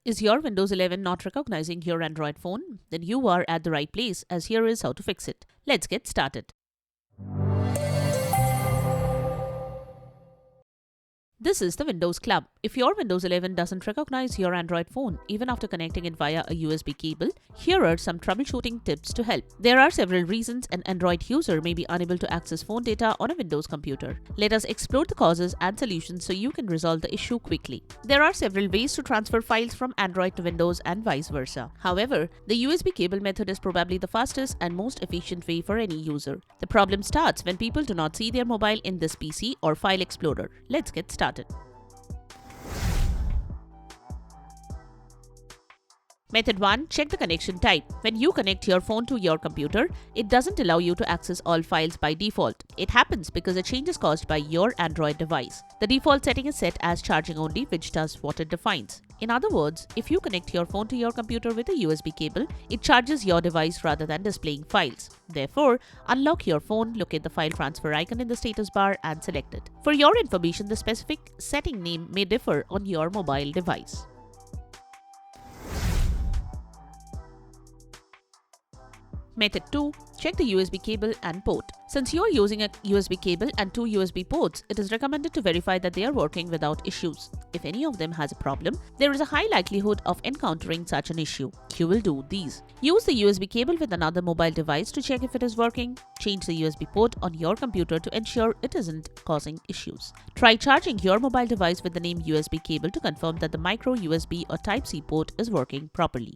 Is your Windows 11 not recognizing your Android phone? Then you are at the right place, as here is how to fix it. Let's get started. This is the Windows Club. If your Windows 11 doesn't recognize your Android phone, even after connecting it via a USB cable, here are some troubleshooting tips to help. There are several reasons an Android user may be unable to access phone data on a Windows computer. Let us explore the causes and solutions so you can resolve the issue quickly. There are several ways to transfer files from Android to Windows and vice versa. However, the USB cable method is probably the fastest and most efficient way for any user. The problem starts when people do not see their mobile in this PC or File Explorer. Let's get started. Method 1. Check the connection type. When you connect your phone to your computer, it doesn't allow you to access all files by default. It happens because a change is caused by your Android device. The default setting is set as charging only, which does what it defines. In other words, if you connect your phone to your computer with a USB cable, it charges your device rather than displaying files. Therefore, unlock your phone, locate the file transfer icon in the status bar and select it. For your information, the specific setting name may differ on your mobile device. Method 2. Check the USB cable and port. Since you are using a USB cable and two USB ports, it is recommended to verify that they are working without issues. If any of them has a problem, there is a high likelihood of encountering such an issue. You will do these. Use the USB cable with another mobile device to check if it is working. Change the USB port on your computer to ensure it isn't causing issues. Try charging your mobile device with the name USB cable to confirm that the micro USB or Type-C port is working properly.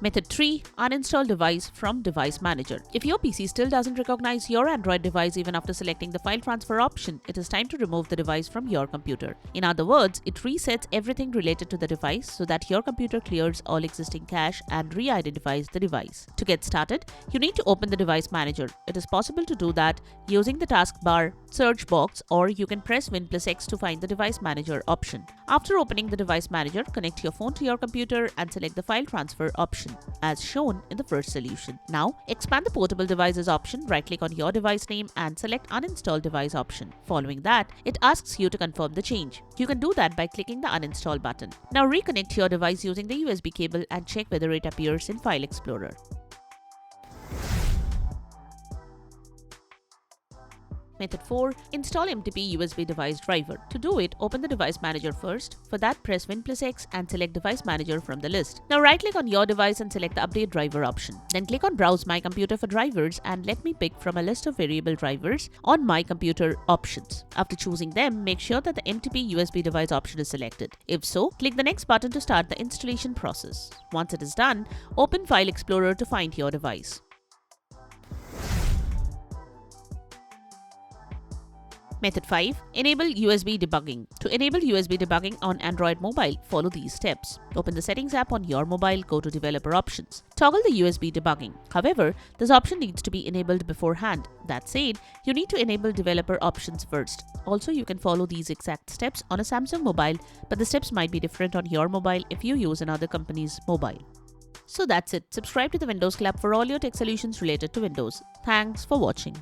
Method 3. Uninstall device from Device Manager. If your PC still doesn't recognize your Android device even after selecting the file transfer option, it is time to remove the device from your computer. In other words, it resets everything related to the device so that your computer clears all existing cache and re-identifies the device. To get started, you need to open the Device Manager. It is possible to do that using the taskbar search box, or you can press Win+X to find the Device Manager option. After opening the Device Manager, connect your phone to your computer and select the file transfer option, as shown in the first solution. Now, expand the Portable Devices option, right-click on your device name and select Uninstall Device option. Following that, it asks you to confirm the change. You can do that by clicking the Uninstall button. Now reconnect your device using the USB cable and check whether it appears in File Explorer. Method 4. Install MTP USB Device Driver. To do it, open the Device Manager first. For that, press Win+X and select Device Manager from the list. Now right-click on your device and select the Update Driver option. Then click on Browse My Computer for drivers and let me pick from a list of variable drivers on My Computer options. After choosing them, make sure that the MTP USB Device option is selected. If so, click the next button to start the installation process. Once it is done, open File Explorer to find your device. Method 5. Enable USB debugging. To enable USB debugging on Android mobile, follow these steps. Open the Settings app on your mobile, go to Developer Options. Toggle the USB debugging. However, this option needs to be enabled beforehand. That said, you need to enable Developer Options first. Also, you can follow these exact steps on a Samsung mobile, but the steps might be different on your mobile if you use another company's mobile. So that's it. Subscribe to the Windows Club for all your tech solutions related to Windows. Thanks for watching.